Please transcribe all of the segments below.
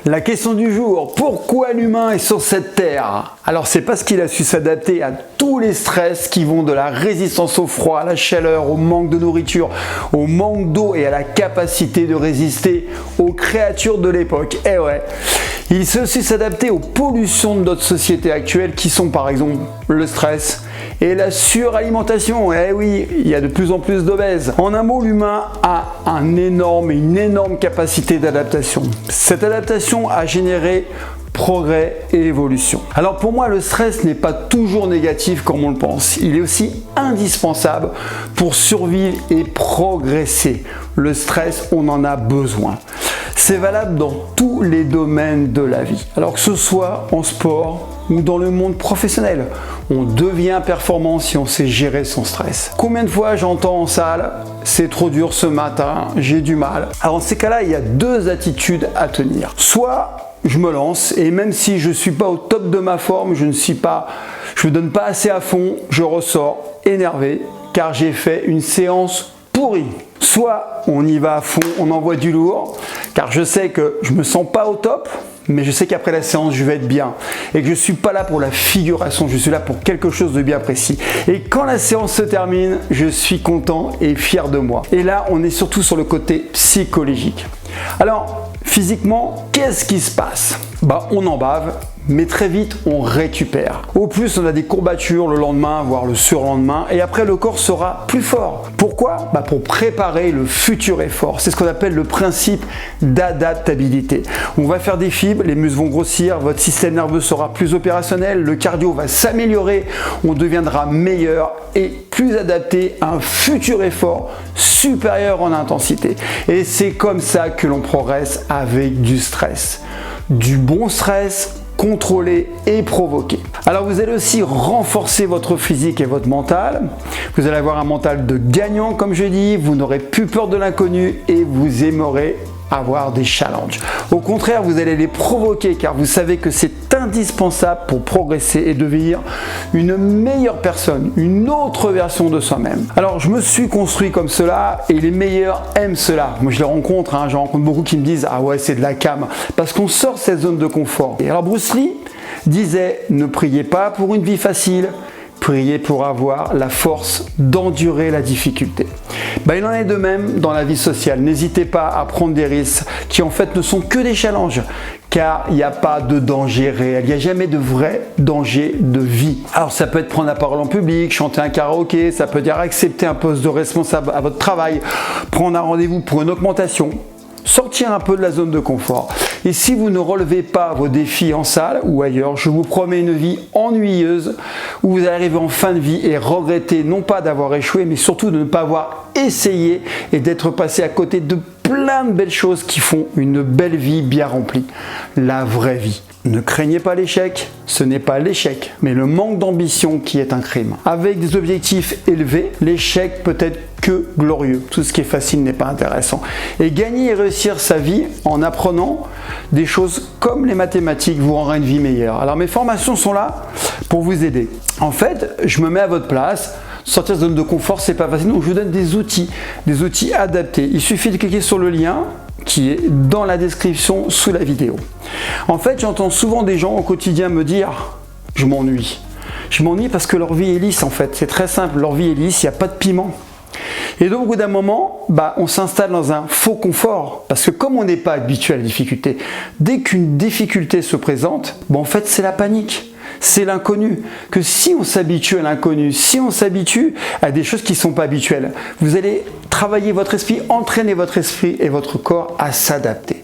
La question du jour, pourquoi l'humain est sur cette terre? Alors c'est parce qu'il a su s'adapter à tous les stress qui vont de la résistance au froid, à la chaleur, au manque de nourriture, au manque d'eau et à la capacité de résister aux créatures de l'époque. Eh ouais, il sait aussi s'adapter aux pollutions de notre société actuelle qui sont par exemple le stress et la suralimentation. Eh oui, il y a de plus en plus d'obèses. En un mot, l'humain a une énorme capacité d'adaptation. Cette adaptation a généré progrès et évolution. Alors pour moi, le stress n'est pas toujours négatif comme on le pense. Il est aussi indispensable pour survivre et progresser. Le stress, on en a besoin. C'est valable dans tous les domaines de la vie. Alors que ce soit en sport ou dans le monde professionnel, on devient performant si on sait gérer son stress. Combien de fois j'entends en salle, c'est trop dur ce matin, j'ai du mal. Alors dans ces cas-là, il y a deux attitudes à tenir. Soit je me lance et même si je ne suis pas au top de ma forme, je ne donne pas assez à fond, je ressors énervé car j'ai fait une séance pourrie. Soit on y va à fond, on envoie du lourd car je sais que je me sens pas au top, mais je sais qu'après la séance, je vais être bien et que je ne suis pas là pour la figuration, je suis là pour quelque chose de bien précis. Et quand la séance se termine, je suis content et fier de moi. Et là, on est surtout sur le côté psychologique. Alors, physiquement, qu'est-ce qui se passe? On en bave, mais très vite, on récupère. Au plus, on a des courbatures le lendemain, voire le surlendemain, et après, le corps sera plus fort. Pourquoi? Pour préparer le futur effort. C'est ce qu'on appelle le principe d'adaptabilité. On va faire des fibres, les muscles vont grossir, votre système nerveux sera plus opérationnel, le cardio va s'améliorer, on deviendra meilleur et plus adapté à un futur effort supérieur en intensité. Et c'est comme ça que l'on progresse avec du stress. Du bon stress, contrôlé et provoqué. Alors vous allez aussi renforcer votre physique et votre mental. Vous allez avoir un mental de gagnant comme je dis, vous n'aurez plus peur de l'inconnu et vous aimerez avoir des challenges. Au contraire, vous allez les provoquer car vous savez que c'est indispensable pour progresser et devenir une meilleure personne, une autre version de soi-même. Alors je me suis construit comme cela et les meilleurs aiment cela. Moi je les rencontre, j'en rencontre beaucoup qui me disent ah ouais c'est de la cam parce qu'on sort de cette zone de confort. Et alors Bruce Lee disait ne priez pas pour une vie facile, priez pour avoir la force d'endurer la difficulté. Il en est de même dans la vie sociale. N'hésitez pas à prendre des risques qui en fait ne sont que des challenges car il n'y a pas de danger réel. Il n'y a jamais de vrai danger de vie. Alors ça peut être prendre la parole en public, chanter un karaoké, ça peut dire accepter un poste de responsable à votre travail, prendre un rendez-vous pour une augmentation. Sortir un peu de la zone de confort. Et si vous ne relevez pas vos défis en salle ou ailleurs, je vous promets une vie ennuyeuse où vous allez arriver en fin de vie et regretter non pas d'avoir échoué, mais surtout de ne pas avoir essayé et d'être passé à côté de plein de belles choses qui font une belle vie bien remplie. La vraie vie. Ne craignez pas l'échec, ce n'est pas l'échec, mais le manque d'ambition qui est un crime. Avec des objectifs élevés, l'échec peut être que glorieux. Tout ce qui est facile n'est pas intéressant. Et gagner et réussir sa vie en apprenant des choses comme les mathématiques vous rendra une vie meilleure. Alors mes formations sont là pour vous aider. En fait, je me mets à votre place. Sortir de zone de confort, c'est pas facile. Donc je vous donne des outils adaptés. Il suffit de cliquer sur le lien qui est dans la description sous la vidéo. En fait, j'entends souvent des gens au quotidien me dire « je m'ennuie ». Je m'ennuie parce que leur vie est lisse en fait. C'est très simple, leur vie est lisse, il n'y a pas de piment. Et donc au bout d'un moment, on s'installe dans un faux confort parce que comme on n'est pas habitué à la difficulté, dès qu'une difficulté se présente, en fait c'est la panique. C'est l'inconnu. Que si on s'habitue à l'inconnu, si on s'habitue à des choses qui ne sont pas habituelles, vous allez travailler votre esprit, entraîner votre esprit et votre corps à s'adapter.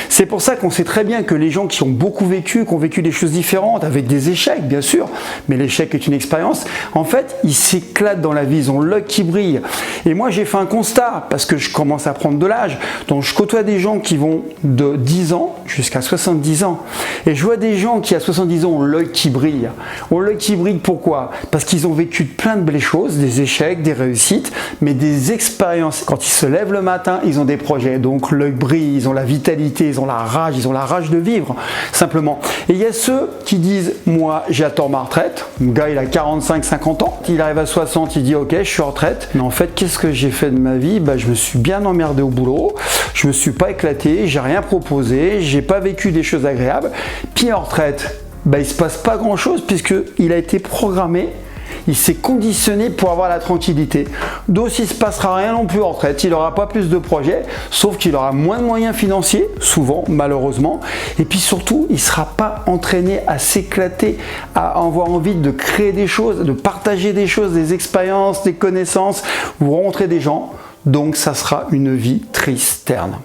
C'est pour ça qu'on sait très bien que les gens qui ont beaucoup vécu, qui ont vécu des choses différentes, avec des échecs bien sûr, mais l'échec est une expérience, en fait ils s'éclatent dans la vie, ils ont l'œil qui brille. Et moi j'ai fait un constat, parce que je commence à prendre de l'âge, donc je côtoie des gens qui vont de 10 ans jusqu'à 70 ans. Et je vois des gens qui à 70 ans ont l'œil qui brille. Ont l'œil qui brille pourquoi? Parce qu'ils ont vécu plein de belles choses, des échecs, des réussites, mais des expériences. Quand ils se lèvent le matin, ils ont des projets, donc l'œil brille, ils ont la vitalité, ils ont la rage de vivre, simplement. Et il y a ceux qui disent, moi j'attends ma retraite, le gars il a 45-50 ans, il arrive à 60, il dit ok je suis en retraite, mais en fait qu'est-ce que j'ai fait de ma vie? Je me suis bien emmerdé au boulot, je me suis pas éclaté, j'ai rien proposé, j'ai pas vécu des choses agréables, puis en retraite, il se passe pas grand chose puisqu'il a été programmé. Il s'est conditionné pour avoir la tranquillité. Donc il ne se passera rien non plus en retraite. Il n'aura pas plus de projets, sauf qu'il aura moins de moyens financiers, souvent malheureusement. Et puis surtout, il ne sera pas entraîné à s'éclater, à avoir envie de créer des choses, de partager des choses, des expériences, des connaissances, ou rencontrer des gens. Donc ça sera une vie triste, terne.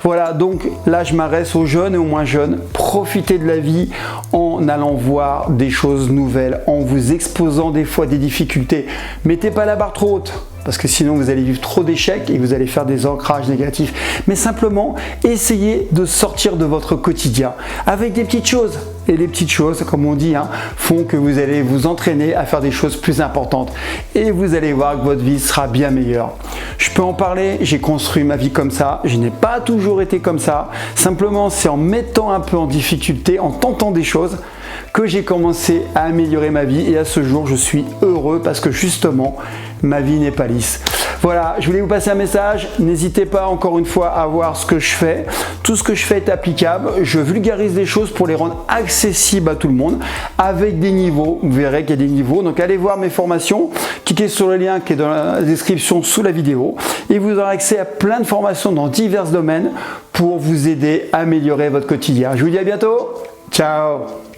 Voilà, donc là je m'adresse aux jeunes et aux moins jeunes. Profitez de la vie en allant voir des choses nouvelles, en vous exposant des fois des difficultés. Mettez pas la barre trop haute, parce que sinon vous allez vivre trop d'échecs et vous allez faire des ancrages négatifs. Mais simplement, essayez de sortir de votre quotidien avec des petites choses. Et les petites choses, comme on dit, font que vous allez vous entraîner à faire des choses plus importantes. Et vous allez voir que votre vie sera bien meilleure. Je peux en parler, j'ai construit ma vie comme ça. Je n'ai pas toujours été comme ça. Simplement, c'est en mettant un peu en difficulté, en tentant des choses, que j'ai commencé à améliorer ma vie. Et à ce jour, je suis heureux parce que justement, ma vie n'est pas lisse. Voilà, je voulais vous passer un message. N'hésitez pas encore une fois à voir ce que je fais. Tout ce que je fais est applicable. Je vulgarise des choses pour les rendre accessibles à tout le monde avec des niveaux. Vous verrez qu'il y a des niveaux. Donc allez voir mes formations. Cliquez sur le lien qui est dans la description sous la vidéo et vous aurez accès à plein de formations dans divers domaines pour vous aider à améliorer votre quotidien. Je vous dis à bientôt. Ciao!